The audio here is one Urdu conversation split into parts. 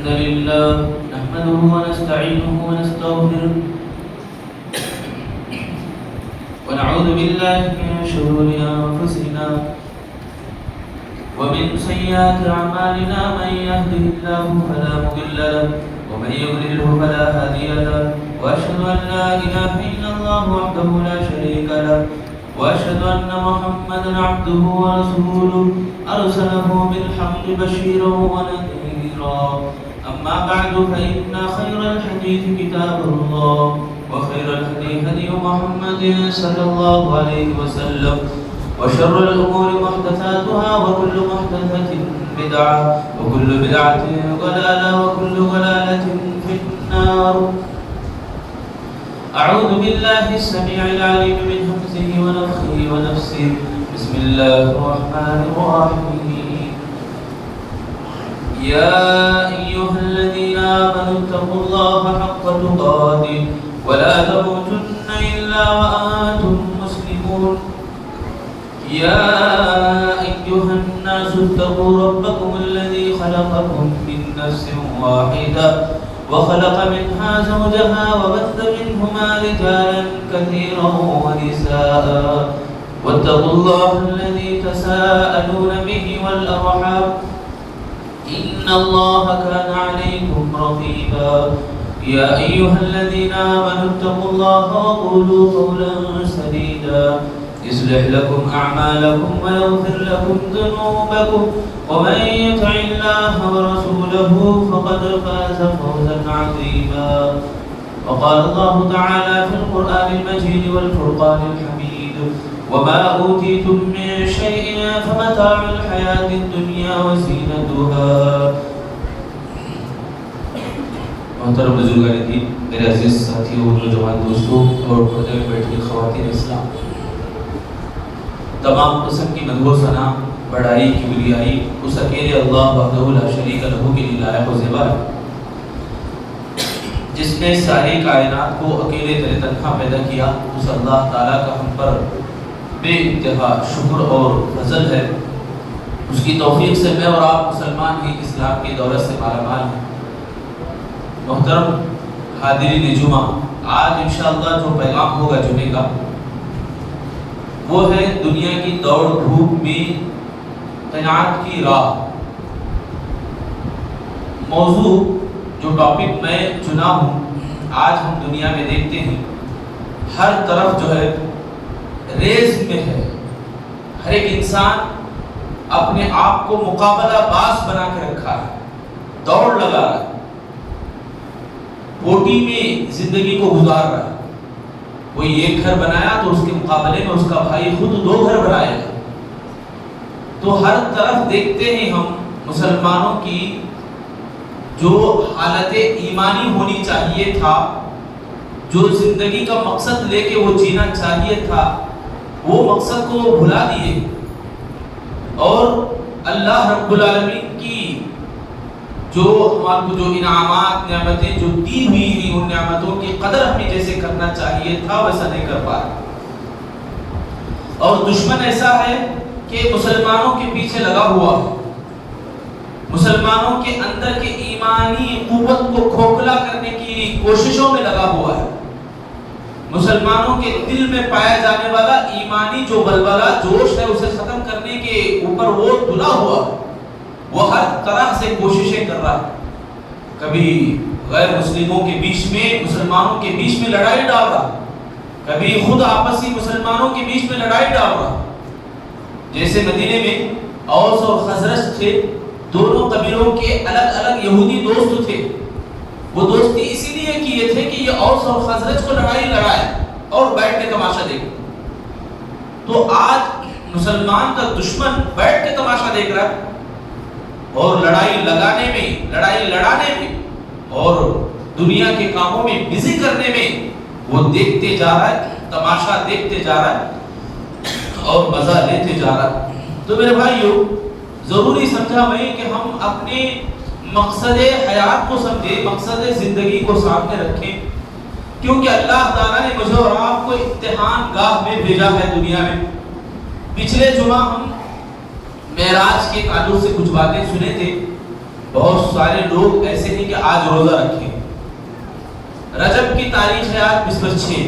الحمد لله نحمده ونستعينه ونستغفره ونعوذ بالله من شرور أنفسنا ومن سيئات أعمالنا من يهده الله فلا مضل له ومن يضلله فلا هادي له وأشهد أن لا إله إلا الله وحده لا شريك له وأشهد أن محمدا عبده ورسوله أرسله بالحق بشيرا ونذيرا أما بعد فإن خير الحديث كتاب الله وخير الهدي هدي محمد صلى الله عليه وسلم وشر الأمور محدثاتها وكل محدثة بدعة وكل بدعة ضلالة وكل ضلالة في النار. أعوذ بالله السميع العليم من همزه ونفخه ونفسه. بسم الله الرحمن الرحيم. يا أيها الذين آمنوا اتقوا الله حق تقاته ولا تموتن إلا وأنتم مسلمون. يا أيها الناس اتقوا ربكم الذي خلقكم من نفس واحدة وخلق منها زوجها وبث منهما رجالا كثيرا ونساء واتقوا الله الذي تساءلون به والأرحام إن الله كان عليكم رقيبا. يا أيها الذين آمنوا اتقوا الله وقولوا قولا سديدا يصلح لكم أعمالكم ويغفر لكم ذنوبكم ومن يطع الله ورسوله فقد فاز فوزا عظيما. وقال الله تعالى في القرآن المجيد والفرقان الحميد وما أوتيتم من شيء فمتاع الحياة الدنيا وزينتها. محترم بزرگان دین، میرے عزیز ساتھیوں، نوجوان دوستوں اور پردے میں بیٹھی خواتین اسلام، تمام قسم کی مدح و ثنا، بڑائی، کبریائی اس اکیلے اللہ وحدہ لا شریک لہ کے لیے لائق و زیبا ہے، جس نے ساری کائنات کو اکیلے تنہا پیدا کیا. اس اللہ تعالیٰ کا ہم پر بے انتہا شکر اور فضل ہے. اس کی توفیق سے میں اور آپ مسلمان ہی اسلام کی دولت سے مالا مال ہیں. محترم حاضرین جمعہ، آج انشاءاللہ جو پیغام ہوگا جمعے کا وہ ہے دنیا کی دوڑ دھوپ میں قناعت کی راہ. موضوع جو ٹاپک میں چنا ہوں، آج ہم دنیا میں دیکھتے ہیں ہر طرف جو ہے ریس میں ہے. ہر ایک انسان اپنے آپ کو مقابلہ باز بنا کے رکھا ہے، دوڑ لگا رہا ہے، پوٹی میں زندگی کو گزار رہا ہے. کوئی ایک گھر بنایا تو اس کے مقابلے میں اس کا بھائی خود 2 گھر بنائے گا. تو ہر طرف دیکھتے ہیں ہم مسلمانوں کی جو حالت ایمانی ہونی چاہیے تھا، جو زندگی کا مقصد لے کے وہ جینا چاہیے تھا، وہ مقصد کو بھلا دیے اور اللہ رب العالمین کی جو ہمارے کو جو انعامات، نعمتیں جو دی ہوئی ہیں، ان نعمتوں کی قدر ہمیں جیسے کرنا چاہیے تھا ویسا نہیں کر پا رہے. اور دشمن ایسا ہے کہ مسلمانوں کے پیچھے لگا ہوا ہے، مسلمانوں کے اندر کے ایمانی قوت کو کھوکھلا کرنے کی کوششوں میں لگا ہوا ہے. مسلمانوں کے دل میں پایا جانے والا ایمانی جو بلبلہ جوش ہے اسے ختم کرنے کے اوپر وہ تلا ہوا ہے. وہ ہر طرح سے کوششیں کر رہا ہے. کبھی غیر مسلموں کے بیچ میں، مسلمانوں کے بیچ میں لڑائی ڈال رہا، کبھی خود آپسی مسلمانوں کے بیچ میں لڑائی ڈال رہا. جیسے مدینے میں اوس اور خزرج تھے، دونوں قبیلوں کے الگ الگ یہودی دوست تھے. وہ دوستی اسی لیے کیے تھے کہ یہ اوس اور خزرج کو لڑائی لڑائے اور بیٹھ کے تماشا دیکھے. تو آج مسلمان کا دشمن بیٹھ کے تماشا دیکھ رہا ہے اور لڑائی لگانے میں، لڑائی لڑانے میں اور دنیا کے کاموں میں بزی کرنے میں وہ دیکھتے جا رہا ہے، تماشا دیکھتے جا رہا ہے اور مزہ لیتے جا رہا ہے. تو میرے بھائیو، ضروری سمجھا میں کہ ہم اپنے مقصد حیات کو سمجھیں، مقصد زندگی کو سامنے رکھیں، کیونکہ اللہ تعالیٰ نے مجھے اور آپ کو امتحان گاہ میں بھیجا ہے دنیا میں. پچھلے جمعہ ہم معراج کے تعلق سے کچھ باتیں سنے تھے بہت سارے لوگ ایسے ہیں کہ آج روزہ رکھیں، رجب کی تاریخ ہے آج 26،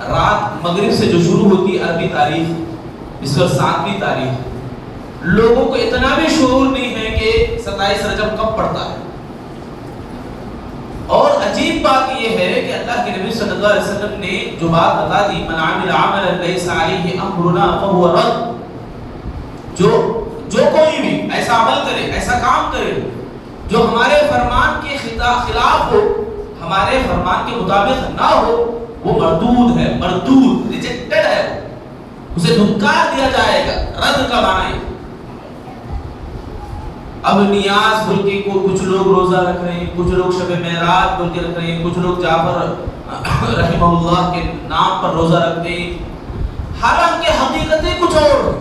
رات مغرب سے جو شروع ہوتی ہے عربی تاریخ، اس پر 7ویں تاریخ، لوگوں کو اتنا بھی شعور نہیں ہے کہ 27 رجب کب پڑتا ہے۔ اور عجیب بات یہ ہے کہ اللہ کے نبی صلی اللہ علیہ وسلم نے جو بات بتا دی، من عمل عملا لیس علیہ امرنا فهو رد، جو کوئی بھی ایسا عمل کرے، ایسا کام کرے جو ہمارے فرمان کے خلاف ہو، ہمارے فرمان کے مطابق نہ ہو، وہ مردود ہے، مردود، ریجیکٹڈ ہے، اسے دھنکار دیا جائے گا۔ رد کا معنی ہے اب نیاز بول کے کچھ لوگ روزہ رکھ رہے ہیں، کچھ لوگ شب معراج بول کے رکھ رہے ہیں، کچھ لوگ جعفر رحمہ اللہ کے نام پر روزہ رکھتے ہیں، حالانکہ حقیقتیں کچھ اور۔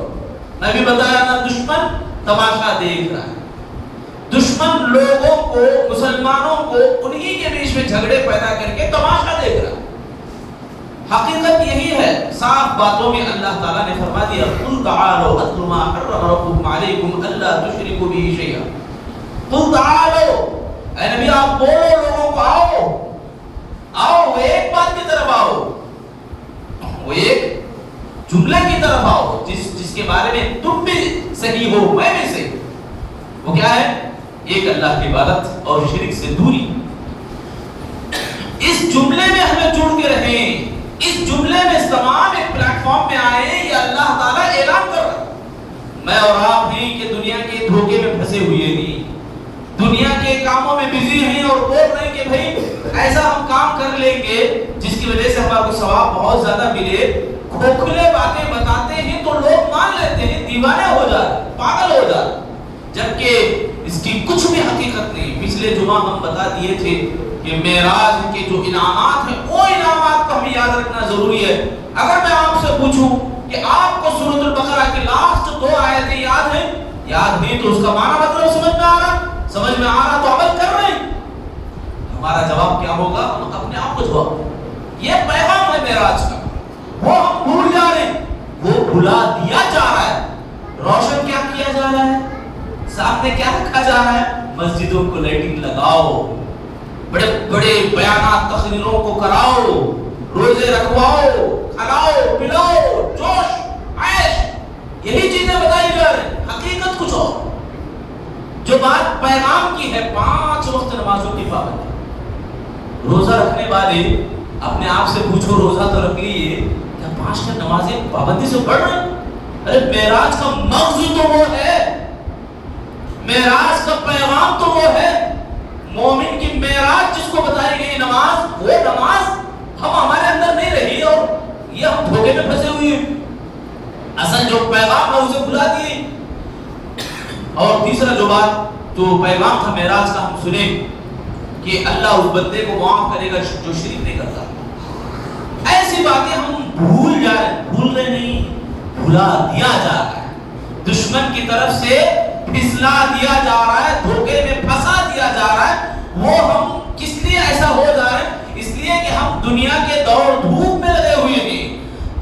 میں بھی بتایا نا، دشمن تماشا دیکھ رہا ہے، دشمن لوگوں کو، مسلمانوں کو انہی کے بیچ میں جھگڑے پیدا کر کے تماشا دیکھ رہا ہے۔ حقیقت یہی ہے، صاف باتوں میں اللہ تعالیٰ نے فرما دیا، قل تعالوا اتل ما حرم ربکم علیکم الا تشرکوا به شیئا۔ قل تعالوا، اے نبی آپ بولو لوگوں کو، آؤ وہ ایک بات کی طرف آؤ، وہ ایک جملے کی طرف آؤ جس کے بارے میں تم بھی صحیح ہو، میں بھی صحیح۔ وہ کیا ہے؟ ایک اللہ کی عبادت اور شرک سے دوری۔ اس جملے میں ہمیں جڑ کے رہیں، اس جملے میں اس تمام ایک پلیٹ فارم میں آئے، یہ اللہ تعالیٰ اعلان کر رہا ہے۔ میں اور آپ ہیں کہ دنیا کے دھوکے میں پھنسے ہوئے نہیں، دنیا کے کاموں میں بزی ہیں اور بول رہے ہیں کہ بھائی ایسا ہم کام کر لیں گے جس کی وجہ سے ہمارا کو ثواب بہت زیادہ ملے۔ کھوکھلے باتیں بتاتے ہیں تو لوگ مان لیتے ہیں، دیوانے ہو جاتے، پاگل ہو جاتے، جبکہ اس کی کچھ بھی حقیقت نہیں۔ پچھلے جمعہ ہم بتا دیے تھے کہ معراج کے جو انعامات ہیں، وہ انعامات کو ہمیں یاد رکھنا ضروری ہے۔ اگر میں آپ سے پوچھوں کہ آپ کو سورۃ البقرہ کی لاسٹ 2 آیتیں یاد ہیں؟ یاد نہیں تو اس کا معنی مطلب سمجھ میں آ رہا؟ سمجھ میں آ رہا تو عمل کر رہے ہیں۔ ہمارا جواب کیا ہوگا؟ ہم اپنے آپ کو جواب، یہ پیغام ہے معراج کا، وہ ہم بھول جا رہے ہیں، وہ بھلا دیا جا رہا ہے۔ روشن کیا کیا جا رہا ہے؟ سامنے کیا رکھا جا رہا ہے؟ مسجدوں کو لائٹنگ لگاؤ، بڑے بڑے بیانات تقریروں کو کراؤ، روزے رکھواؤ، کھلاؤ پلاؤ، جوش عیش، یہی چیزیں بتائی جا رہی ہیں، حقیقت کچھ اور۔ جو بات پیغام کی ہے، 5 وقت نمازوں کی پابندی۔ روزہ رکھنے والے اپنے آپ سے پوچھو، روزہ تو رکھ لیے، کیا 5 نمازیں پابندی سے پڑھ رہے ہیں؟ ارے معراج کا مغز تو وہ ہے، معراج کا پیغام تو وہ ہے، مومن کی معراج جس کو بتائی گئی نماز، وہ نماز ہمارے اندر نہیں رہی اور یہ ہم دھوکے میں پھنسے ہوئے ہیں، اصل جو پیغام ہے اسے بھلا دیے۔ اور تیسرا جو بات جو پیغام تھا معراج کا، ہم سنیں کہ اللہ اس بندے کو معاف کرے گا جو شرک نہیں کرتا۔ ایسی باتیں ہم بھول جائیں، بھول رہے نہیں، بھلا دیا جا رہا ہے، دشمن کی طرف سے پھسلا دیا جا رہا ہے، دھوکے میں پھنسا دیا جا رہا ہے۔ وہ ہم کس لیے ایسا ہو جا رہا ہے؟ اس لیے کہ ہم دنیا کے دوڑ دھوپ میں لگے ہوئے ہیں،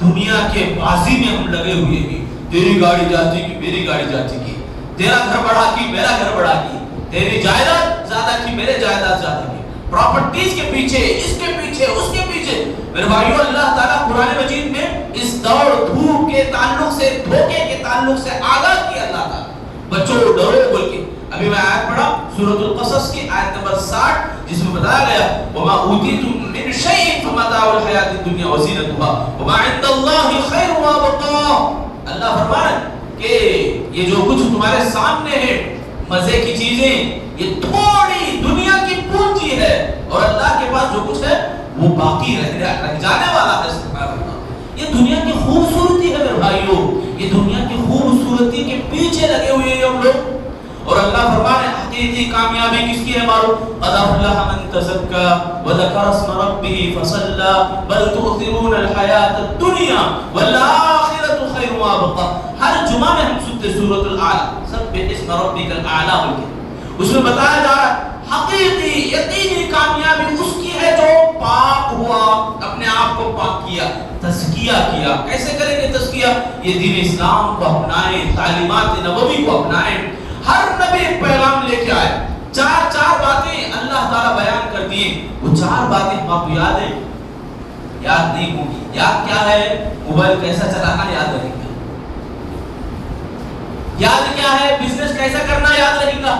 دنیا کے بازی میں ہم لگے ہوئے ہیں۔ تیری گاڑی جاتی کی، میری گاڑی جاتی کی، تیرا گھر بڑھا کی، میرا گھر بڑھا کی، تیری جائیداد زیادہ کی، میرے جائیداد زیادہ کی، پراپرٹیز کے پیچھے، اس کے پیچھے، اس کے پیچھے۔ میرے بھائیو، اللہ تعالیٰ قرآن مجید میں اس دوڑ دھوپ کے تعلق سے، دھوکے کے تعلق سے آگاہ کیا اللہ تعالیٰ، بچوں ڈرو بول کے۔ ابھی میں آیت پڑھا سورۃ القصص کی آیت نمبر 60، جس میں بتایا گیا وَمَا أُوتِيتُم مِّن شَيْءٍ فَمَتَاعُ الْحَيَاةِ الدُّنْيَا وَزِينَتُهَا وَمَا عِندَ اللَّهِ خَيْرٌ وَأَبْقَىٰ۔ اللہ فرمایا کہ یہ جو کچھ تمہارے سامنے ہے، مزے کی چیزیں، یہ تھوڑی دنیا کی پونجی ہے، اور اللہ کے پاس جو کچھ ہے وہ باقی رہ جانے والا ہے۔ سبحان اللہ، یہ دنیا کی خوبصورتی ہے میرے بھائیو، یہ دنیا کی خوبصورتی کے پیچھے لگے ہوئے ہیں ہم لوگ۔ اور اللہ فرمانے حقیقی کامیابی کس کی ہے معلوم؟ قد افلح من تزکا وذکر اسم ربہ فصلی بل تؤثرون الحیاة الدنیا والآخرة خیر وابقى۔ ہر جمعہ میں ہم سنتے سورۃ الاعلی، سبح اسم ربک الاعلی بول کے، اس میں بتایا جا رہا ہے حقیقی یقینی کامیابی اس کی ہے جو پاک ہوا، اپنے آپ کو پاک کیا، تزکیہ کیا۔ کیسے کریں گے تزکیہ؟ یہ دین اسلام کو اپنائیں، تعلیمات نبوی کو اپنائیں۔ ہر نبی پیغام لے کے آیا۔ وہ 4 باتیں ہم آپ کو یاد ہے؟ یاد نہیں ہوگی. یاد کیا ہے؟ موبائل کیسا چلانا یاد رہے گا. یاد کیا ہے؟ بزنس کیسا کرنا یاد رہے گا.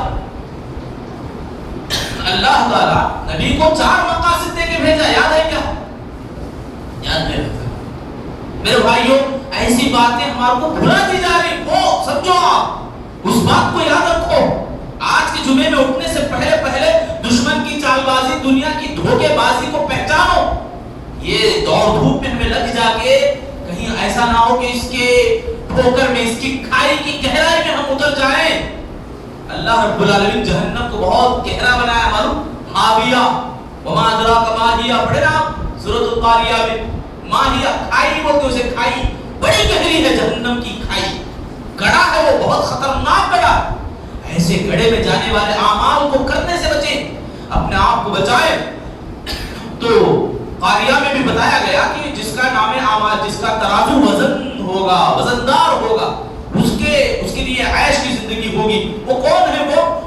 اللہ تعالیٰ نبی کو 4 مقاصد دے کے بھیجا، یاد ہے کیا؟ یاد نہیں رہتا. میرے بھائیوں ایسی باتیں ہمارے کو بھلاتی جا رہی، وہ سمجھو، آپ اس بات کو یاد رکھو. آج کے جمعے میں اٹھنے سے پہلے دشمن کی چال بازی، دنیا کی دھوکے بازی کو پہچانو. یہ دوڑ دھوپ میں ہمیں لگ جا کے کہیں ایسا نہ ہو کہ اس کے ٹھوکر میں، اس کی کھائی کی گہرائی میں ہم اتر جائیں. اللہ رب العالمین جہنم کو بہت گہرا بنایا، معلوم؟ ماہیہ وما ادراک ماہیہ، پڑھے نا آپ سورۃ القاریہ میں. ماہیہ کھائی بولتے اسے، کھائی بڑی گہری ہے جہنم کی کھائی. گڑھا ہے وہ، بہت خطرناک گڑھا. ایسے گڑھے میں جانے والے اعمال کو کرنے سے بچیں، اپنے آپ کو بچائیں. تو قاریہ میں بھی بتایا گیا کہ جس کا نام اعمال، جس کا ترازو وزن ہوگا، وزندار ہوگا، اس کے لیے عیش کی زندگی ہوگی. وہ کون ہے؟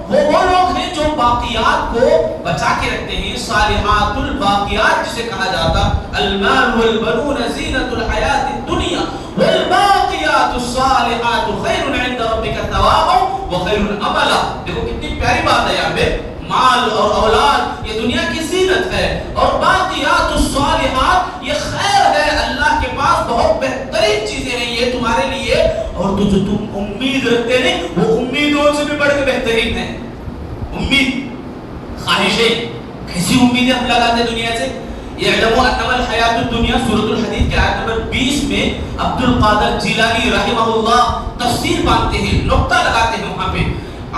وہ لوگ ہیں جو باقیات کو بچا کے رکھتے ہیں. صالحات الباقیات جسے کہا جاتا، المال والبنون زینۃ الحیات الدنیا والباقیات الصالحات خیر عند ربک ثوابا وخیر املا. دیکھو کتنی پیاری بات ہے یہاں پہ. مال اور اولاد یہ دنیا کی زینت ہے، اور باقیات الصالحات یہ خیر ہے اللہ کے پاس، بہت بہترین چیزیں ہیں یہ تمہارے لیے. اور تو جو تم امید رکھتے ہیں وہ امیدوں سے بھی بڑھ کے بہترین ہے. امید، خواہشیں، کیسی امیدیں ہم لگاتے ہیں دنیا سے. اعلموا انما الحیات الدنیا، سورۃ الحدید کے آیت نمبر 20 میں عبد القادر جیلانی رحمہ اللہ تفسیر باندھتے ہیں، نقطہ لگاتے ہیں وہاں پہ.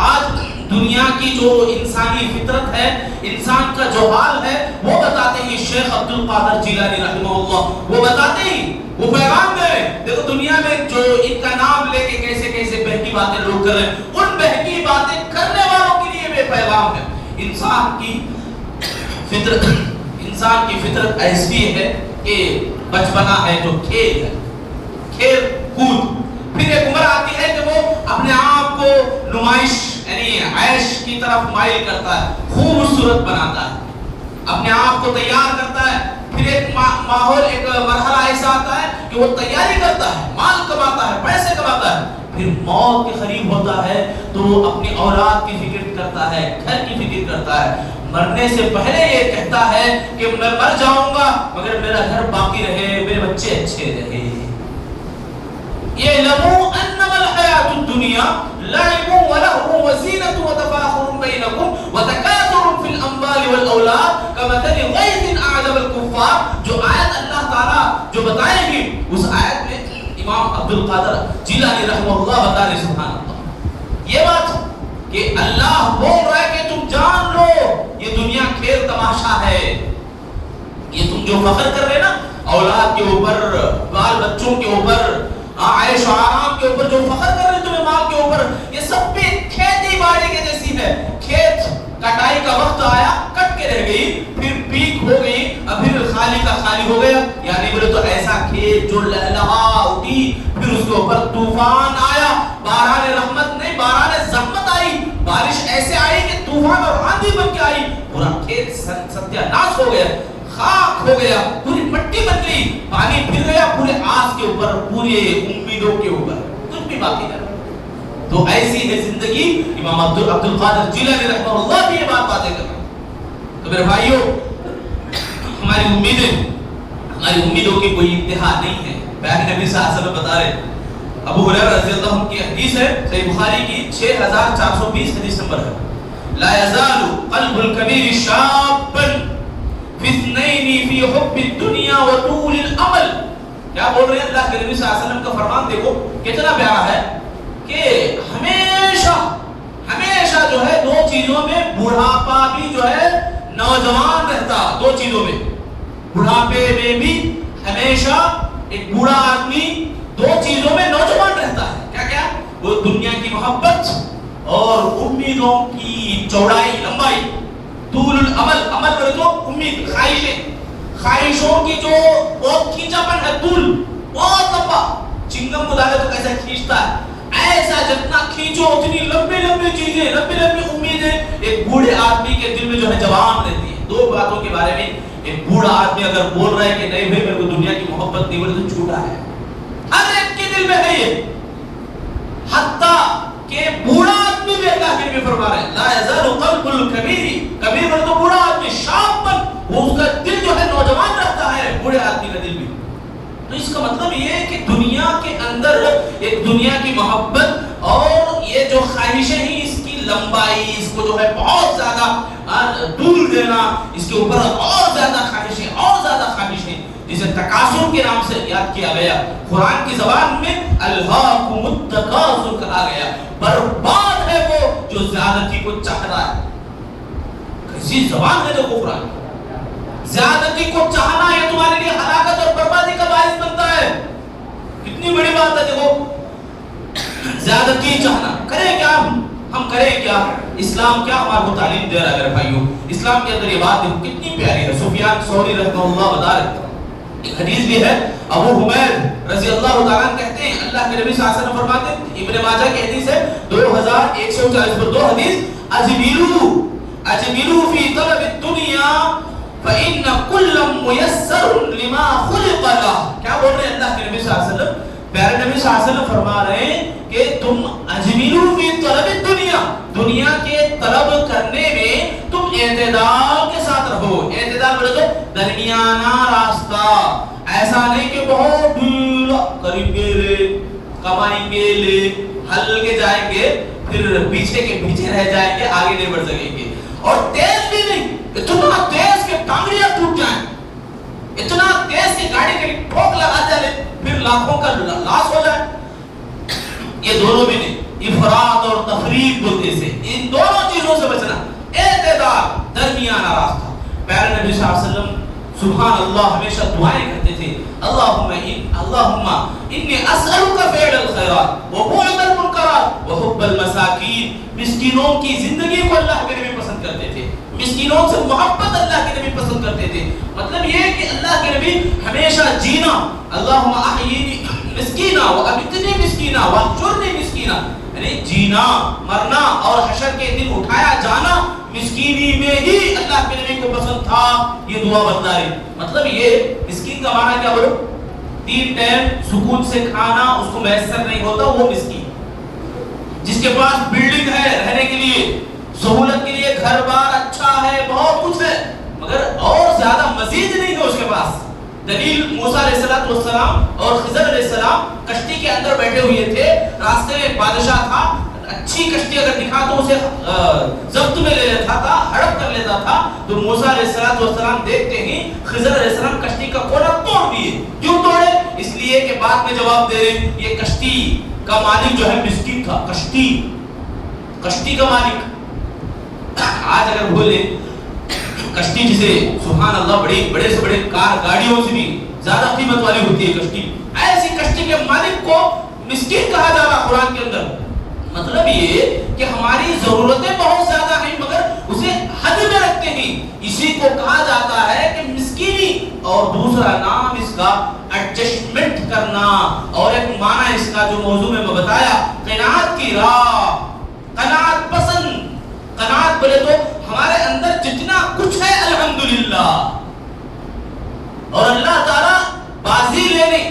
آج دنیا کی جو انسانی فطرت ہے، انسان کا جو حال ہے، وہ بتاتے ہیں شیخ عبد القادر جیلانی رحمہ اللہ. وہ بتاتے ہیں، وہ پیغام دے رہے ہیں. دیکھو دنیا میں جو ان کا نام لے کے کیسے کیسے بہکی باتیں لوگ کر رہے ہیں، ان بہکی باتیں کرنے والوں کے لیے یہ پیغام ہے. انسان کی فطرت ایسی ہے کہ بچپنا ہے جو کھیل ہے، کھیل کود. پھر ایک عمر آتی ہے کہ وہ اپنے آپ کو نمائش یعنی عیش کی طرف مائل کرتا ہے، خوبصورت بناتا ہے، اپنے آپ کو تیار کرتا ہے. پھر ایک ماحول، ایک مرحلہ ایسا آتا ہے کہ وہ تیاری کرتا ہے، مال کماتا ہے، پیسے کماتا ہے. پھر موت کے قریب ہوتا ہے تو اپنی اولاد کی فکر کرتا ہے، گھر کی فکر کرتا ہے. مرنے سے پہلے یہ کہتا ہے کہ میں مر جاؤں گا مگر میرا گھر باقی رہے، میرے بچے اچھے رہے. اعلموا انما الحیات الدنیا لعب ولهو وزینۃ وتفاخر بینکم وتکاثر فی الاموال والاولاد کمثل غیث اعجب الکفار. جو آیت اللہ تعالیٰ جو بتائیں گے اس آیت میں امام عبد القادر جیلانی رحمہ اللہ بتا رہے، سبحان اللہ، یہ بات کہ اللہ بول رہا ہے کہ تم جان لو یہ دنیا کھیل تماشا ہے. یہ تم جو فخر کر رہے نا اولاد کے اوپر، بال بچوں کے اوپر، عیش و آرام کے اوپر جو فخر کر رہے تمہیں مال کے اوپر، یہ سب بھی کھیتی باڑی کے جیسی ہے. کھیت کٹائی کا وقت آیا، کٹ کے رہ گئی، پھر پیک ہو گئی، اب پھر خالی کا خالی ہو گیا. یعنی بولے تو ایسا کھیت جو لہلہا اٹھی، پھر اس کے اوپر طوفان آیا، باران رحمت نہیں باران زحمت آئی، بارش ایسے آئی کہ طوفان اور آندھی بن کے آئی، پورا کھیت ستیہ ناش ہو گیا، خاک ہو گیا، پوری مٹی بن گئی، پانی پھر گیا پورے آس کے اوپر، پورے امیدوں کے اوپر، کچھ بھی باقی نہیں. تو ایسی ہے زندگی. امام عبد القادر جیلانی رحمہ اللہ بھی یہ باتیں کر رہے ہیں. تو میرے بھائیوں ہماری امیدوں کی کوئی انتہا نہیں ہے. پیارے نبی صلی اللہ علیہ وسلم بتا رہے، ابو ہریرہ رضی اللہ عنہ کی حدیث ہے، صحیح بخاری کی 6420 حدیث نمبر ہے، لا يزال قلب الكبير شابا في اثنين في حب الدنيا وطول الامل. کیا بول رہے ہیں اللہ کے نبی صلی اللہ علیہ وسلم کا فرمان؟ دیکھو کتنا پیارا ہے کہ ہمیشہ جو ہے دو چیزوں میں بڑھاپا بھی جو ہے نوجوان رہتا. دو چیزوں میں بڑھاپے میں بھی ہمیشہ ایک بوڑھا آدمی دو چیزوں میں نوجوان رہتا ہے. کیا کیا؟ وہ دنیا کی محبت اور امیدوں کی چوڑائی لمبائی. طول العمل، عمل کرے تو امید، خواہشوں کی جو بہت کھینچا پن ہے، طول بہت لمبا. چنگم کو ڈالے تو کیسا کھینچتا ہے، ایسا جتنا کھینچو اتنی لمبی لمبی چیزیں، لمبی لمبی امیدیں ایک بوڑھے آدمی کے دل میں جو ہے جوان رہتی ہے. دو دو باتوں کے بارے میں ایک بوڑھا آدمی اگر بول رہا ہے کہ نہیں بھائی میرے کو دنیا کی محبت نہیں بولے تو جھوٹا ہے. ہر ایک کے دل میں ہے یہ. حتیٰ کہ بوڑھا آدمی بھی اللہ کے نبی فرما رہے ہیں لا یزال قلب الکبیر, کبیر بولے تو بوڑھا آدمی, شابن, وہ اس کا دل جو ہے نوجوان رہتا ہے, بوڑھے آدمی کا دل بھی. تو اس کا مطلب یہ ہے کہ دنیا کے اندر ایک دنیا کی محبت اور یہ جو خواہشیں ہیں اس کی لمبائی, اس کو جو ہے بہت زیادہ دور دینا, اس کے اوپر اور زیادہ خواہشیں جسے تکاثر کے نام سے یاد کیا گیا. قرآن کی زبان میں الہاکم التکاثر کہا گیا. برباد ہے وہ جو زیادتی کو چاہ رہا ہے. کسی زبان ہے دیکھو قرآن, زیادتی کو چاہنا ہے تمہارے لیے ہلاکت اور بربادی کا باعث بنتا ہے. کتنی بڑی بات ہے دیکھو, زیادتی چاہنا. کریں کیا ہم کریں کیا؟ اسلام کیا ہمارے کو تعلیم دے رہا ہے میرے بھائیوں؟ اسلام کے اندر یہ بات دیکھو کتنی پیاری ہے. سفیان ثوری رحمہ اللہ بتا رہے ہیں, ایک حدیث بھی ہے, ابو حمید رضی اللہ تعالیٰ عنہ کہتے ہیں اللہ کے نبی صلی اللہ علیہ وسلم فرماتے ہیں, ابن ماجہ کی حدیث ہے 2140 پر 2 حدیث, اجملوا فی طلب الدنیا فإن كل ميسر لما خلق له. کیا بول رہے ہیں اللہ کے نبی صلی اللہ علیہ وسلم؟ پیارے نبی صلی اللہ علیہ وسلم فرما رہے ہیں کہ تم اجملوا فی طلب الدنیا, دنیا کے طلب کرنے میں تم اعتدال کے ساتھ رہو. اعتدال بولے تو درمیانہ راستہ, ایسا نہیں کہ بہت کریں گے لے کمائیں گے لے ہل کے جائیں گے پھر پیچھے کے پیچھے رہ جائیں گے, آگے نہیں بڑھ سکیں گے. اور تیز بھی نہیں, اتنا تیز کہ ٹانگڑیاں ٹوٹ جائیں, اتنا تیز کہ گاڑی کے ٹھوک لگا جائے پھر لاکھوں کا لاس ہو جائے. یہ دونوں بھی نہیں. افراط اور تفریط بولتے سے ان دونوں چیزوں سے بچنا, اعتدال, درمیانہ راستہ. پیارے نبی صلی اللہ علیہ وسلم سبحان اللہ ہمیشہ دعائیں کرتے تھے, اللہم انی اسألک فعل الخیرات وبعد المنکرات وحب المساکین. مسکینوں کی زندگی کو اللہ کے نبی پسند کرتے تھے, مسکینوں سے محبت اللہ کے نبی پسند کرتے تھے. مطلب یہ کہ اللہ کے نبی ہمیشہ جینا, اللہم احیینی مسکینہ وامیتنی مسکینہ واحشرنی مسکینہ, یعنی جینا مرنا اور حشر کے دن اٹھایا جانا مسکینی میں ہی اللہ کے نبی کو پسند تھا. یہ دعا بتلا رہی. مطلب یہ مسکین کا معنی کیا بولو؟ 3 ٹائم سکون سے کھانا اس کو میسر نہیں ہوتا, وہ مسکین. جس کے پاس بلڈنگ ہے رہنے کے لیے, سہولت کے لیے, گھر بار اچھا ہے, بہت کچھ ہے, مگر اور زیادہ مزید نہیں ہے اس کے پاس. دلیل موسیٰ علیہ السلام اور خضر علیہ السلام کشتی کے اندر بیٹھے ہوئے تھے, راستے میں بادشاہ تھا, اچھی کشتی اگر دکھا تو اسے ضبط میں لے لیتا تھا, ہڑپ کر لیتا تھا. تو موسیٰ علیہ السلام دیکھتے ہی خضر علیہ السلام کشتی کا کونا توڑ دیے. کیوں توڑے؟ اس لیے کہ بعد میں جواب دے رہے یہ کشتی کا مالک جو ہے مسکین تھا. کشتی کا مالک. آج اگر بولے کشتی جسے سبحان اللہ بڑے سے بڑے کار گاڑیوں سے بھی زیادہ قیمت والی ہوتی ہے کشتی, ایسی کشتی کے مالک کو مسکین کہا جا رہا قرآن کے اندر. مطلب یہ کہ ہماری ضرورتیں بہت زیادہ ہیں مگر اسے حد میں رکھتے ہیں, اسی کو کہا جاتا ہے کہ مسکینی. اور دوسرا نام اس کا ایڈجسٹمنٹ کرنا, اور ایک معنی اس کا جو موضوع میں بتایا قناعت کی راہ, قناعت پسند. قناعت بولے تو ہمارے اندر جتنا کچھ ہے الحمدللہ, اور اللہ تعالیٰ بازی لینے,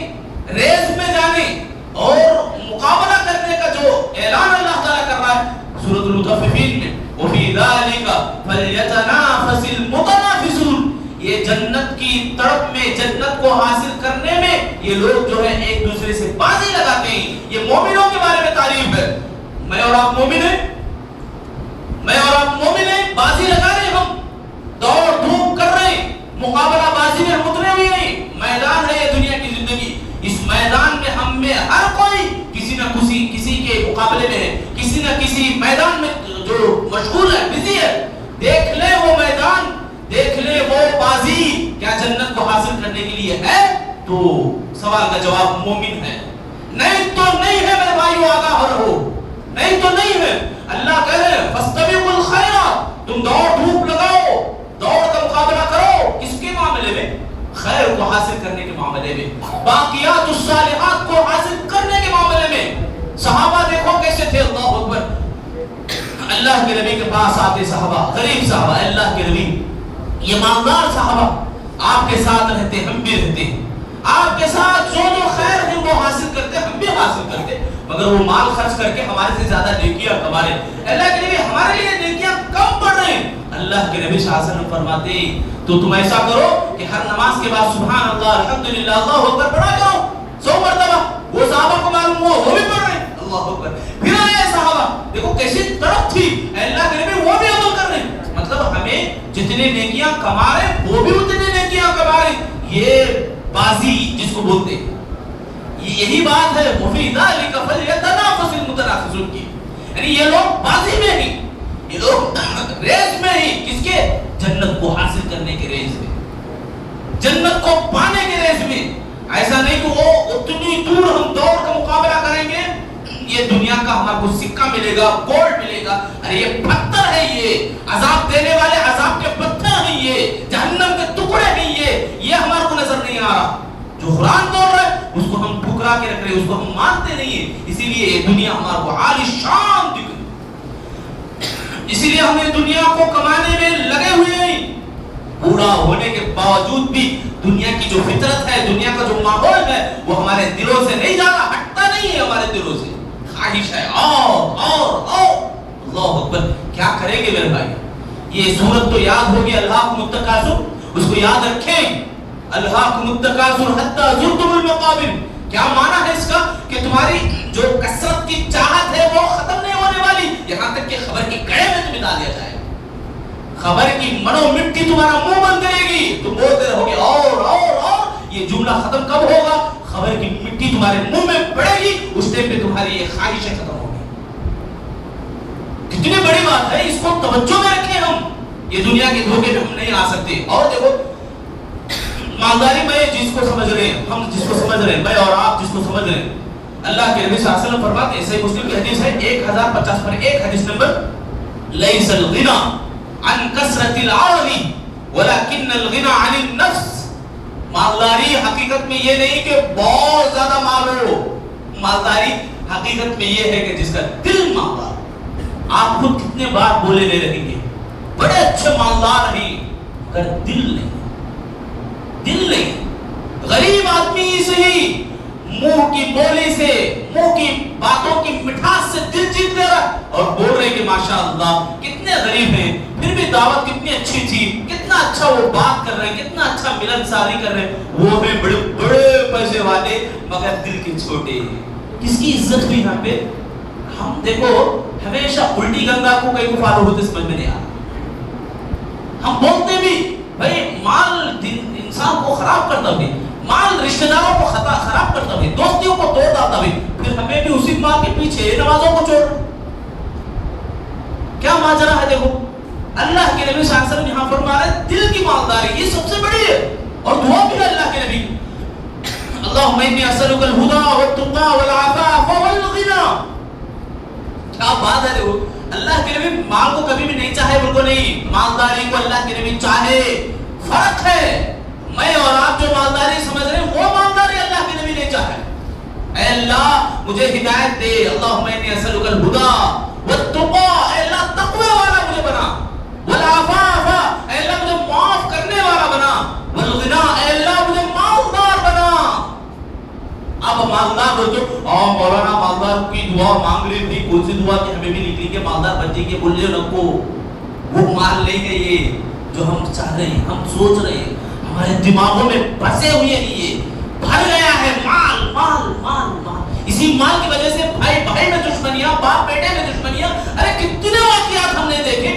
ریس میں جانے اور مقابلہ کرنے کا جو اعلان اللہ تعالیٰ کر رہا ہے سورۃ المطففین میں, وَفِي ذَلِكَ فَلْيَتَنَافَسِ الْمُتَنَافِسُونَ. یہ جنت کی تڑپ میں, جنت کو حاصل کرنے میں یہ لوگ جو ہے ایک دوسرے سے بازی لگاتے ہیں. یہ مومنوں کے بارے میں تعریف ہے. میں اور آپ مومن ہیں, میں اور آپ مومن ہیں, بازی لگا رہے, ہم دوڑ دھوپ کر رہے ہیں, مقابلہ بازی میں ہم اترے ہوئے ہیں. میدان ہے یہ دنیا کی زندگی, اس میدان میں ہم میں ہر کوئی کسی نہ کسی کے مقابلے میں ہے, کسی نہ کسی میدان میں جو مشغول ہے, بزی ہے. دیکھ لے وہ میدان, دیکھ لے وہ بازی, کیا جنت کو حاصل کرنے کے لیے ہے؟ تو سوال کا جواب مومن ہے. نہیں تو نہیں ہے میرے بھائیو, آگاہ رہو, نہیں تو نہیں ہے. اللہ کہہ رہے ہیں فاستبقوا الخیرات, تم دوڑ دھوپ لگاؤ, دوڑ کا مقابلہ کرو. کس کے معاملے میں؟ خیر کو حاصل کرنے کے معاملے میں, باقیات الصالحات کو حاصل کرنے کے معاملے میں. صحابہ دیکھو کیسے تھے, اللہ اکبر. اللہ کے نبی کے پاس آتے صحابہ, غریب صحابہ, اللہ کے نبی یہ مالدار صحابہ آپ کے ساتھ رہتے، ہم بھی رہتے ہیں، آپ کے ساتھ جو خیر ہے وہ حاصل کرتے، ہم بھی حاصل کرتے، مگر وہ مال خرچ کر کے ہمارے سے زیادہ نیکیاں کما رہے ہیں۔ اللہ کے نبی ہمارے لیے نیکیاں کم پڑھ رہے ہیں۔ اللہ کے نبی صلی اللہ علیہ وسلم فرماتے ہیں تو تم ایسا کرو کہ ہر نماز کے بعد سبحان اللہ الحمدللہ اللہ اکبر پڑھا کرو 100 مرتبہ۔ وہ صحابہ کو معلوم ہوا وہ بھی پڑھ رہے ہیں، اللہ اکبر۔ پھر آئے صحابہ، دیکھو کیسی طرف تھی، اللہ کے نبی وہ بھی عمل کر رہے ہیں، مطلب ہمیں جتنے نیکیاں کما رہے ہیں وہ بھی اتنے نیکیاں کما رہے ہیں۔ یہ بازی جس کو بولتے ہیں، یہی بات ہے وفی ذالک فلیتنافس المتنافسون کی، یعنی یہ لوگ بازی میں ہی، یہ لوگ ریس میں ہی، کس کے؟ جنت کو حاصل کرنے کے ریس میں، جنت کو پانے کے ریس میں۔ ایسا نہیں کہ وہ اتنی دور ہم دوڑ کا مقابلہ کریں گے، یہ دنیا کا ہمارے کو سکہ ملے گا، گولڈ ملے گا، ارے یہ پتھر ہے، یہ عذاب دینے والے عذاب کے پتھر ہیں، یہ جہنم کے ٹکڑے ہیں، یہ ہمارے کو نظر نہیں آ رہا۔ جو قرآن توڑ رہا ہے اس کو ہم ٹھکرا کے رکھ رہے ہیں، اس کو ہم مانتے نہیں ہیں، اسی لیے یہ دنیا ہمارے کو عالی شان دکھ رہی، اسی لیے ہم یہ دنیا کو کمانے میں لگے ہوئے ہیں۔ بوڑھا ہونے کے باوجود بھی دنیا کی جو فطرت ہے، دنیا کا جو ماحول ہے وہ ہمارے دلوں سے نہیں جاتا، ہٹتا نہیں ہے ہمارے دلوں سے، خواہش ہے اور اللہ اکبر۔ کیا کریں گے میرے بھائی؟ یہ سورت تو یاد ہوگی، الہاکم التکاثر، اس کو یاد رکھیں، الہاکم التکاثر حتی زرتم المقابر۔ کیا معنی ہے اس کا؟ کہ تمہاری جو کثرت کی چاہت ہے وہ ختم نہیں ہونے والی، یہاں تک کہ خبر کی کڑے میں تمہیں ڈال دیا جائے، خبر کی منو مٹی تمہارا منہ بند کرے گی، تم بولتے رہو گے اور یہ جملہ ختم کب ہوگا؟ خبر کی مٹی تمہارے منہ میں پڑے گی، اس ٹائم پہ تمہاری یہ خواہشیں ختم ہوگی۔ کتنی بڑی بات ہے، اس کو توجہ میں رکھیں ہم، یہ دنیا کے دھوکے میں ہم نہیں آ سکتے۔ اور دیکھو مالداری میں جس کو سمجھ رہے ہیں، ہم جس کو سمجھ رہے ہیں، میں اور آپ جس کو سمجھ رہے ہیں، اللہ کے نبی صلی اللہ علیہ وسلم فرماتے ہیں، صحیح مسلم کی حدیث ہے 1050 پر ایک، حدیث نمبر لیس الغنى عن کثرت العرض ولكن الغنى عن النفس۔ مالداری حقیقت میں یہ نہیں کہ بہت زیادہ مال ہو، مالداری حقیقت میں یہ ہے کہ جس کا دل مالدار۔ آپ خود کتنے بار بولے لے رہیں گے بڑے اچھے مالدار ہیں، مگر دل نہیں، دل نہیں۔ غریب آدمی سے ہی منہ کی بولی سے، منہ کی باتوں کی مٹھاس سے دل جیت لے رہا اور بول رہے کہ ماشاءاللہ کتنے غریب ہیں، پھر بھی دعوت کتنی اچھی تھی، کتنا اچھا وہ بات کر رہے ہیں، کتنا اچھا ملن ساری کر رہے ہیں، وہ بھی بڑے بڑے پیسے والے مگر دل کے چھوٹے۔ کس کی عزت ہوئی یہاں پہ؟ ہم دیکھو ہمیشہ الٹی گنگا کو کہیں کو فالو ہوتے سمجھ میں نہیں آتا۔ ہم بولتے بھی بھائی مال انسان کو خراب کرتا بھی، مال رشتہ داروں کو خراب کرتا بھی، دوستیوں کو توڑ ڈالتا بھی، پھر ہمیں بھی اسی مال کے پیچھے نمازوں کو چھوڑ۔ کیا ماجرا ہے؟ دیکھو اللہ کے نبی صلی اللہ علیہ وسلم یہاں فرما رہے ہیں دل کی مالداری یہ سب سے بڑی ہے، اور دعا بھی اللہ کے نبی اللہم انی اسألک الہدی والتقی والعفاف والغنی۔ کیا بات ہے؟ دیکھو اللہ کے نبی مال کو کبھی بھی نہیں چاہے، بالکل نہیں، مالداری کو اللہ کے نبی چاہے۔ فرق ہے، میں اور آپ جو مالداری سمجھ رہے ہیں وہ مالداری اللہ کے نبی نہیں چاہے۔ اے اللہ مجھے ہدایت دے، اللہم انی اسألک الہدی والتقی، اے اللہ تقوی والا مجھے بنا، والعفاف، اے اللہ مجھے معاف کرنے والا بنا، والغنی، اے اللہ مجھے مالدار بنا۔ اب مالدار بچو مولانا مالدار کی دعا مانگ رہی تھی، کون سی دعا کہ ہمیں بھی نکلی کہ مالدار بن جائیں گے، بولے رکھو وہ مال لیں گے، یہ جو ہم چاہ رہے ہیں، ہم سوچ رہے ہیں، ہمارے دماغوں میں بسے ہوئے ہیں، یہ بھر گیا ہے مال مال مال مال۔ اسی مال کی وجہ سے بھائی بھائی میں دشمنیاں، باپ بیٹے میں دشمنیاں، ارے کتنے واقعات ہم نے دیکھے،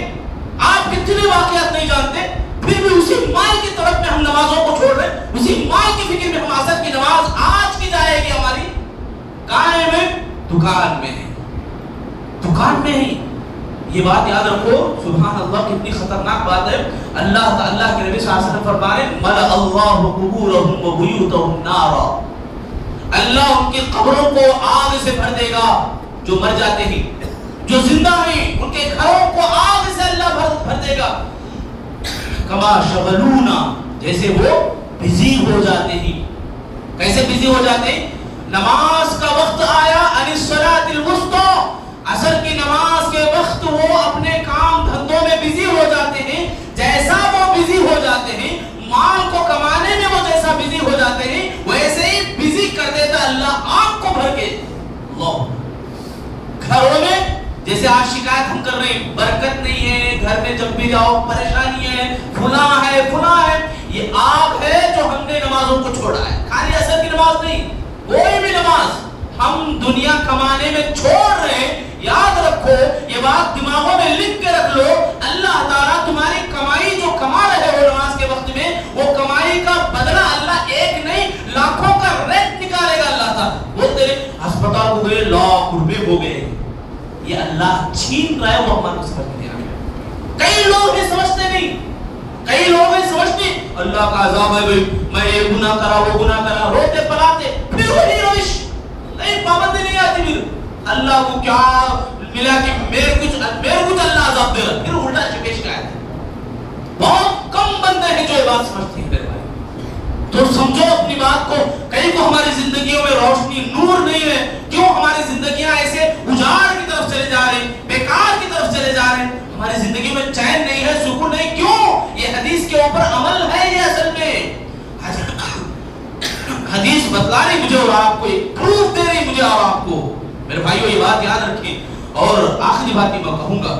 آپ کتنے واقعات نہیں جانتے، پھر بھی اسی مال کی طرف میں ہم نمازوں کو چھوڑ رہے ہیں، اسی مال کی فکر میں ہم عصر کی نماز آج کی جائے گی ہماری کہاں ہے؟ میں دکان میں ہے، دکان میں ہے۔ یہ بات یاد رکھو، سبحان اللہ کتنی خطرناک بات ہے۔ اللہ تعالیٰ کے نبی صلی اللہ علیہ وسلم فرمائے ملأ اللہ قبورهم وبیوتهم نارا، اللہ ان کی قبروں کو آگ سے بھر دے گا، جو مر جاتے ہیں، جو زندہ ہیں ان کے گھروں کو آگ سے اللہ بھر دے گا۔ کما شغلونا، جیسے وہ بزی ہو جاتے ہیں۔ کیسے بزی ہو جاتے ہیں؟ نماز کا وقت آیا، عن الصلاۃ الوسطی، عصر کی نماز کے وقت وہ اپنے کام دھندوں میں بزی ہو جاتے ہیں، جیسا وہ بزی ہو یہاں شکایت ہم کر رہے ہیں برکت نہیں ہے، گھر میں جب بھی جاؤ پریشانی ہے، فلاں ہے فلاں ہے، یہ آپ ہے جو ہم نے نمازوں کو چھوڑا ہے. خالی اثر کی نماز نہیں، کوئی بھی نماز ہم دنیا کمانے میں چھوڑ رہے ہیں. یاد رکھو، یہ بات دماغوں میں لکھ کے رکھ لو، اللہ تعالیٰ تمہاری کمائی جو کما رہے ہو نماز کے وقت میں، وہ کمائی کا بدلہ اللہ ایک نہیں لاکھوں کا ریٹ نکالے گا. اللہ تعالیٰ بولتے ہیں ہسپتال ہو گئے، لاکھ روپے ہو گئے، یہ اللہ چھین رہا ہے، وہ ہمارے کو سمجھ نہیں آ رہا. کئی لوگ یہ سمجھتے نہیں، کئی لوگ یہ سمجھتے اللہ کا عذاب ہے، بھائی میں یہ گناہ کرا وہ گناہ کرا، روتے پلاتے پھر وہی روش، نہیں پابندی نہیں آتی. پھر اللہ کو کیا ملا کہ میرے کچھ اللہ عذاب دے رہا، پھر الٹا شکایت ہے. بہت کم بندے ہیں جو یہ بات سمجھتے ہیں میرے بھائی. تو سمجھو اپنی بات کو. کئی کو ہماری زندگیوں میں روشنی نور نہیں ہے. کیوں ہماری زندگیاں ایسے اجاڑ کی طرف چلے جا رہے ہیں، بیکار کی طرف چلے جا رہے ہیں؟ ہماری زندگی میں چین نہیں ہے، سکون نہیں. کیوں؟ یہ حدیث کے اوپر عمل ہے. یہ اصل میں حدیث بتلا رہی مجھے اور آپ کو، ایک پروف دے رہی مجھے اور آپ کو. میرے بھائیو یہ بات یاد رکھیں. اور آخری بات میں کہوں گا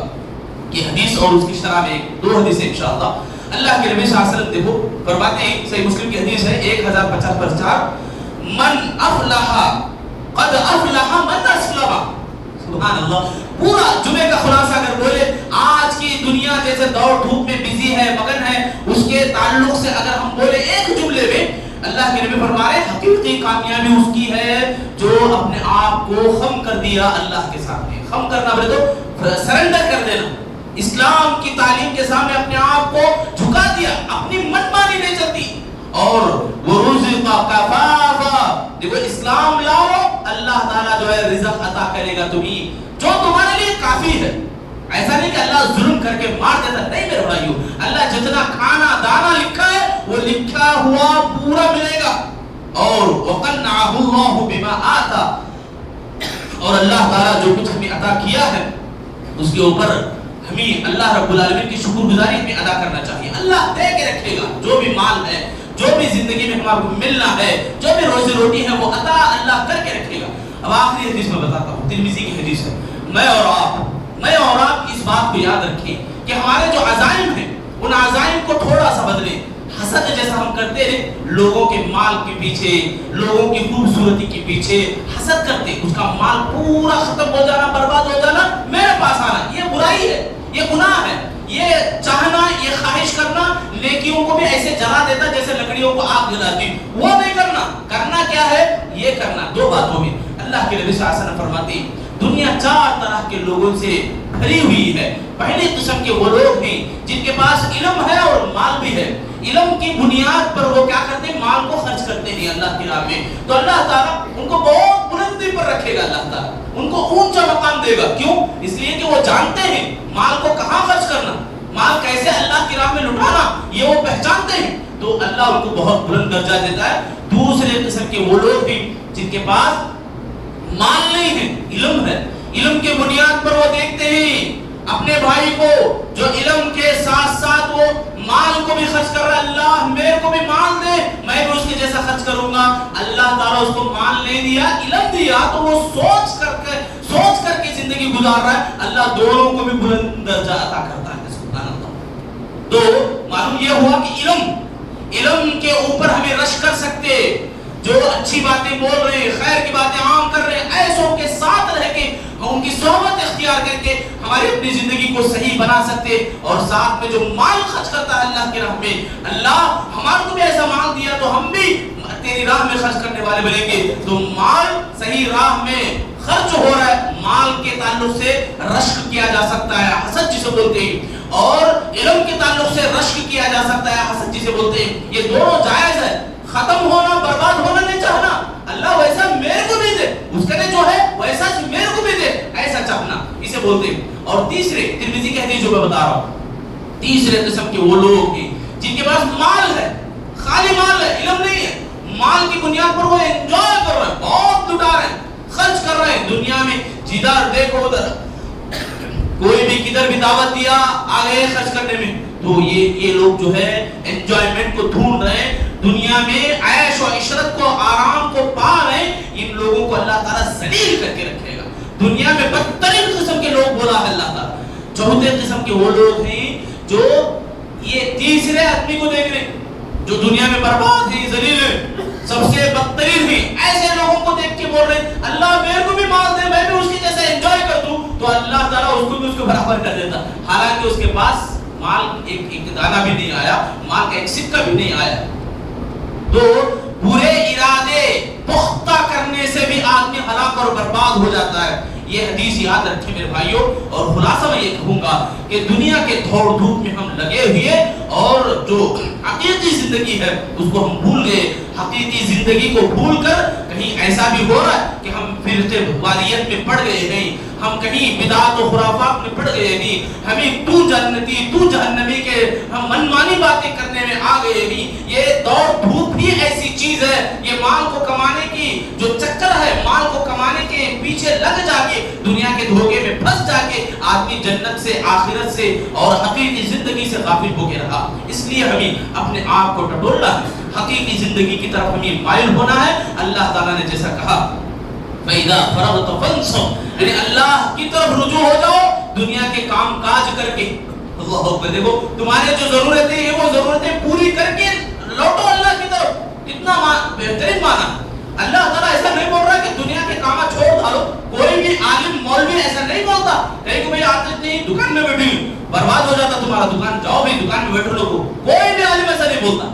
کہ حدیث اور اس کی شرح میں دو حدیثیں انشاءاللہ. اللہ کے نبی صلی اللہ علیہ وسلم دیکھو فرماتے ہیں، صحیح مسلم کی حدیث ہے 1050 من افلح قد افلح من اسلم. سبحان اللہ. پورا جمعے کا خلاصہ اگر بولے، آج کی دنیا جیسے دوڑ دھوپ میں بزی ہے، مگن ہے، اس کے تعلق سے اگر ہم بولے ایک جملے میں، اللہ کے نبی فرما رہے ہیں حقیقی کامیابی اس کی ہے جو اپنے آپ کو خم کر دیا اللہ کے سامنے. خم کرنا بولے تو سرنڈر کر دینا، اسلام کی تعلیم کے سامنے اپنے آپ کو جھکا دیا، اپنی منمانی نہیں چلتی. اور ورزق کفافا، دیکھو اسلام لاؤ، اللہ تعالیٰ جو ہے رزق عطا کرے گا تمہیں جو تمہارے لیے کافی ہے. ایسا نہیں کہ اللہ ظلم کر کے مار دیتا، نہیں میرے بھائیو. اللہ جتنا کھانا دانا لکھا ہے وہ لکھا ہوا پورا ملے گا. اور وقنعه الله بما آتا، اور اللہ تعالیٰ جو کچھ ہمیں عطا کیا ہے اس کے اوپر ہمیں اللہ رب العالمین کی شکر گزاری میں ادا کرنا چاہیے. اللہ دے کے رکھے گا، جو بھی مال ہے، جو بھی زندگی میں ہمارے کو ملنا ہے، جو بھی روزی روٹی ہے، وہ عطا اللہ کر کے رکھے گا. اب آخری حدیث میں بتاتا ہوں، ترمذی کی حدیث ہے. میں اور آپ اس بات کو یاد رکھیں کہ ہمارے جو عزائم ہیں ان عزائم کو تھوڑا سا بدلیں. حسد جیسا ہم کرتے ہیں، لوگوں کے مال کے پیچھے، لوگوں کی خوبصورتی کے پیچھے حسد کرتے، اس کا مال پورا ختم ہو جانا، برباد ہو جانا، میرے پاس آنا، یہ برائی ہے، یہ گناہ ہے. یہ چاہنا، یہ خواہش کرنا نیکیوں کو بھی ایسے جلا دیتا جیسے لکڑیوں کو آگ جلاتی. وہ نہیں کرنا. کرنا کیا ہے؟ یہ کرنا دو باتوں میں. اللہ کے نبی صلی اللہ علیہ وسلم فرماتے ہیں دنیا 4 طرح کے لوگوں سے بھری ہوئی ہے. پہلی قسم کے وہ لوگ ہیں جن کے پاس علم ہے اور مال بھی ہے. علم کی بنیاد پر وہ کیا کرتے ہیں؟ مال کو خرچ کرتے ہیں اللہ کی راہ میں. تو اللہ تعالیٰ ان کو بہت بلندی پر رکھے گا. اللہ تعالیٰ ان کو اونچا مقام دے گا. کیوں؟ اس لیے کہ وہ جانتے ہیں مال کو کہاں خرچ کرنا، مال کیسے اللہ کی راہ میں لٹانا، یہ وہ پہچانتے ہیں. تو اللہ ان کو بہت بلند درجہ دیتا ہے. دوسرے قسم کے وہ لوگ ہیں جن کے پاس مال نہیں ہے، علم ہے. علم کے بنیاد پر وہ دیکھتے ہیں اپنے بھائی کو جو علم کے ساتھ ساتھ وہ مال کو بھی خرچ کر رہا ہے. اللہ میرے کو بھی مال دے، میں بھی اس کے جیسا خرچ کروں گا. اللہ تعالیٰ اس کو مال نہیں دیا، علم دیا، تو وہ سوچ کر کے زندگی گزار رہا ہے. اللہ دونوں کو بھی بلند درجہ عطا کرتا ہے. سبحان اللہ. تو معلوم یہ ہوا کہ علم کے اوپر ہمیں رش کر سکتے، جو اچھی باتیں بول رہے ہیں، خیر کی باتیں عام کر رہے ہیں، ایسوں کے ساتھ رہ کے ان کی صحبت اختیار کر کے ہماری اپنی زندگی کو صحیح بنا سکتے. اور ساتھ میں جو مال خرچ کرتا ہے اللہ کی راہ میں، اللہ ہمارے کو بھی ایسا مال دیا تو ہم بھی تیری راہ میں خرچ کرنے والے بنیں گے. تو مال صحیح راہ میں خرچ ہو رہا ہے، مال کے تعلق سے رشک کیا جا سکتا ہے، حسد جسے بولتے ہیں. اور علم کے تعلق سے رشک کیا جا سکتا ہے، حسد جسے بولتے ہیں. یہ دونوں جائز ہے. ختم ہونا، برباد ہونا نہیں چاہنا. اللہ ویسا میرے کو بھی دے، اس کے جو ہے ویسا میرے کو بھی دے، ایسا چاہنا، اسے بولتے ہیں. اور تیسرے ترمذی کی حدیث جو میں بتا رہا ہوں، تیسرے قسم کے وہ لوگ ہیں جن کے پاس مال ہے، خالی مال ہے، علم نہیں ہے. مال کی بنیاد پر وہ انجوائے کر رہے ہیں، بہت لٹا رہے ہیں، خرچ کر رہے ہیں دنیا میں. جدھر دیکھو ادھر، کوئی بھی کدھر بھی دعوت دیا آگے خرچ کرنے میں. تو یہ لوگ جو ہے انجوائمنٹ کو ڈھونڈ رہے ہیں، دنیا میں عیش و عشرت کو، آرام کو پا رہے ہیں. ان لوگوں کو اللہ تعالیٰ ذلیل کر کے رکھے گا. دنیا میں بدترین قسم کے لوگ بولا ہے اللہ تعالیٰ. چوتھے قسم کے وہ لوگ ہیں جو یہ تیسرے آدمی کو دیکھ رہے ہیں جو دنیا میں برباد ہیں, ذلیل ہیں, سب سے بدترین ہیں, ایسے لوگوں کو دیکھ کے بول رہے ہیں اللہ میرے کو بھی مال دے, میں بھی اس کی جیسے انجوائے کر دوں, تو اللہ تعالیٰ اس کو بھی اس کے برابر کر دیتا, حالانکہ اس کے پاس مال ایک دانہ بھی نہیں آیا, مال کا ایک سکہ بھی نہیں آیا. تو برے ارادے پختہ کرنے سے بھی آدمی ہلاک اور برباد ہو جاتا ہے. یہ حدیث یاد رکھیں میرے بھائیوں, اور خلاصہ میں یہ کہوں گا کہ دنیا کے دھوڑ دھوپ میں ہم لگے ہوئے اور جو حقیقی زندگی ہے اس کو ہم بھول گئے. حقیقی زندگی کو بھول کر کہیں ایسا بھی ہو رہا ہے کہ ہم فرقے واریت میں پڑ گئے ہیں, ہم کہیں بدعات و خرافات میں پڑ گئے ہیں, ہمیں تو جنتی تو جہنمی کے ہم منمانی باتیں کرنے میں آ گئے ہیں. یہ دوڑ دھوپ بھی ایسی چیز ہے, یہ مال کو کمانے کی جو چکر ہے, مال کو کمانے کے پیچھے لگ جا کے دنیا کے دھوکے میں پھنس جا کے آدمی جنت سے, آخرت سے اور حقیقی زندگی سے غافل ہو کے رہا. اس لیے ہمیں اپنے آپ کو ٹٹولنا ہے, حقیقی زندگی کی طرف ہمیں مائل ہونا ہے. اللہ تعالیٰ نے جیسا کہا فَإِذَا فَرَغْتَ فَانْصَبْ, یعنی اللہ کی طرف رجوع ہو جاؤ دنیا کے کام کاج کر کے. اللہ اکبر, دیکھو تمہارے جو ضرورتیں ہیں وہ ضرورتیں پوری کر کے لوٹو اللہ کی طرف. کتنا بہترین معنی. اللہ تعالیٰ ایسا نہیں بول رہا کہ دنیا کے کام چھوڑ ڈالو. کوئی بھی عالم مولوی ایسا نہیں بولتا کہ بھئی آج اتنی دکان میں بیٹھی برباد ہو جاتا تمہارا دکان, جاؤ بھی دکان میں بیٹھو لوگو. کوئی بھی عالم ایسا نہیں بولتا,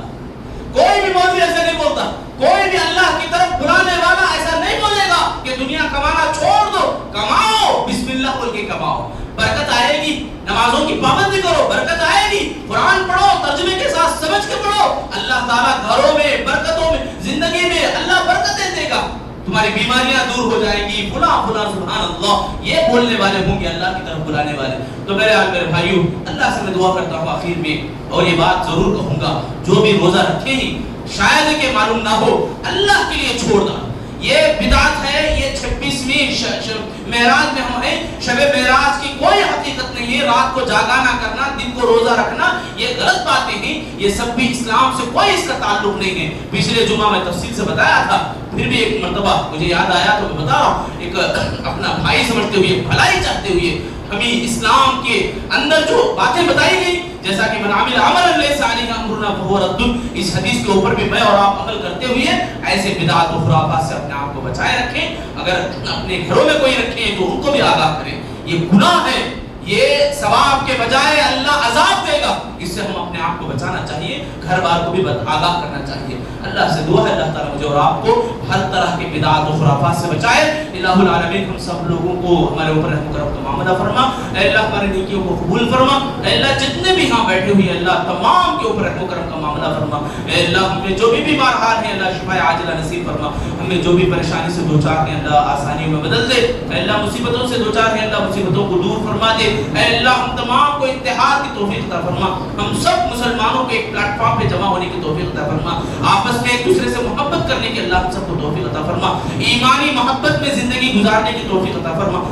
کوئی بھی مولوی ایسا نہیں بولتا, کوئی بھی اللہ کی طرف بلانے والا ایسا نہیں بولے گا کہ دنیا کمانا چھوڑ دو. کماؤ, بسم اللہ بول کے کماؤ, برکت آئے گی. نمازوں کی پابندی کرو, برکت آئے گی. قرآن پڑھو, ترجمے کے ساتھ سمجھ کے پڑھو. اللہ تعالیٰ گھروں میں, برکتوں میں, زندگی میں اللہ برکتیں دے گا. تمہاری بیماریاں دور ہو جائیں گی. فلاں فلاں سبحان اللہ یہ بولنے والے ہوں گے, اللہ کی طرف بلانے والے. تو میرے بھائیوں, اللہ سے میں دعا کرتا ہوں آخر میں, اور یہ بات ضرور کہوں گا, جو بھی روزہ رکھے ہی شاید کہ معلوم نہ ہو, اللہ کے لیے چھوڑ دو. یہ بدعت ہے, یہ 26ویں معراج میں ہم ہیں. شب معراج کی کوئی حقیقت نہیں ہے. رات کو جاگا نہ کرنا, دن کو روزہ رکھنا, یہ غلط باتیں ہیں. یہ سب بھی اسلام سے کوئی اس کا تعلق نہیں ہے. پچھلے جمعہ میں تفصیل سے بتایا تھا, پھر بھی ایک مرتبہ مجھے یاد آیا تو میں بتا رہا ہوں. ایک اپنا بھائی سمجھتے ہوئے, بھلائی چاہتے ہوئے, ہمیں اسلام کے اندر جو باتیں بتائی گئی, جیسا کہ من عمل عملا لیس علیہ امرنا فہو رد, اس حدیث کے اوپر بھی میں اور آپ عمل کرتے ہوئے ایسے بدعات و خرافات سے اپنے آپ کو بچائے رکھیں. اگر اپنے گھروں میں کوئی رکھیں تو ان کو بھی آگاہ کریں. یہ گناہ ہے, یہ ثواب کے بجائے اللہ عذاب دے گا. اس سے ہم اپنے آپ کو بچانا چاہیے, گھر بار کو بھی آگاہ کرنا چاہیے. اللہ سے دعا ہے اللہ تعالیٰ مجھے اور آپ کو ہر طرح کے بدعات و خرافات سے بچائے. الہ العالمین ہم سب لوگوں کو ہمارے اوپر رحم کرم کا معاملہ فرما. اے اللہ ہماری نیکیوں کو قبول فرما. اے اللہ جتنے بھی ہاں بیٹھے ہوئے اللہ تمام کے اوپر رحم کرم کا معاملہ فرما. اے اللہ ہمیں جو بھی بیمار حال ہیں اللہ شفا عاجلہ نصیب فرما. ہمیں جو بھی پریشانی سے دوچار ہیں اللہ آسانیوں میں بدل دے. اے اللہ مصیبتوں سے دوچار ہیں اللہ مصیبتوں کو دور فرما دے. اے اللہ ہم تمام کو اتحاد کی توفیق عطا فرما. ہم سب مسلمانوں کو ایک پلیٹ فارم پہ جمع ہونے کی توفیق عطا فرما. آپس میں ایک دوسرے سے محبت کرنے کی اللہ ہم سب کو توفیق عطا فرما. ایمانی محبت میں زندگی گزارنے کی توفیق عطا فرما.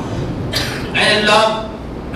اے اللہ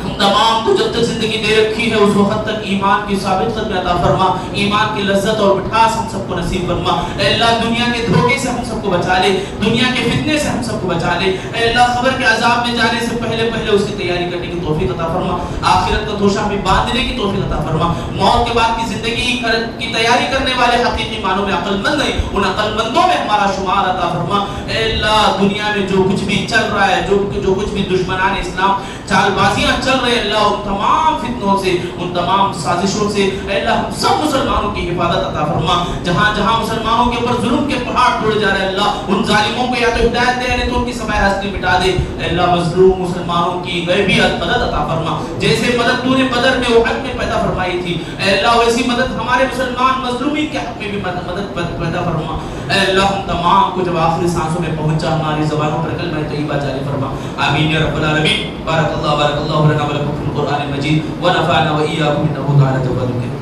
ہم تمام کو جب تک زندگی دے رکھی ہے اس وقت تک ایمان کی ثابت قدمی عطا فرما. ایمان کی لذت اور مٹھاس ہم سب کو نصیب فرما. اے اللہ دنیا کے دھوکے سے ہم سب کو بچا لے, دنیا کے فتنے سے ہم سب کو بچا لے. اے اللہ خبر کے عذاب میں جانے سے پہلے اس کی تیاری کرنے کی توفیق عطا فرما. آخرت کا توشہ ہمیں باندھنے کی توفیق عطا فرما. موت کے بعد کی زندگی کی تیاری کرنے والے حقیقی معنوں میں عقل مند ہیں, ان عقل مندوں میں ہمارا شمار عطا فرما. اے اللہ دنیا میں جو کچھ بھی چل رہا ہے, جو کچھ بھی دشمنان اسلام چال بازیاں چل رہے ہیں اللہ ان تمام فتنوں سے, ان تمام سازشوں سے اے اللہ ہم سب مسلمانوں کی حفاظت عطا فرما. جہاں جہاں مسلمانوں کے اوپر ظلم کے پہاڑ ٹوڑے جا رہے ہیں اللہ ان ظالموں کو یا تو ہدایت دے, تو ان کی سفید ہستی مٹا دے. اے اللہ مظلوم مسلمانوں کی غیبیت مدد عطا فرما. جیسے مدد تو نے بدر میں احد میں پیدا فرمائی تھی اے اللہ, ویسی مدد ہمارے مسلمان مظلومین کے حق میں بھی مدد پیدا فرما. اے اللہ ہم تمام کو جب آخری سانسوں میں پہنچا ہماری زبانوں پر کلمہ طیبہ جاری فرما. آمین یا رب العالمین. بارک اللہ لنا ولکم فی القرآن المجید ونفعنا وإياكم إنه تعالى جواد كريم.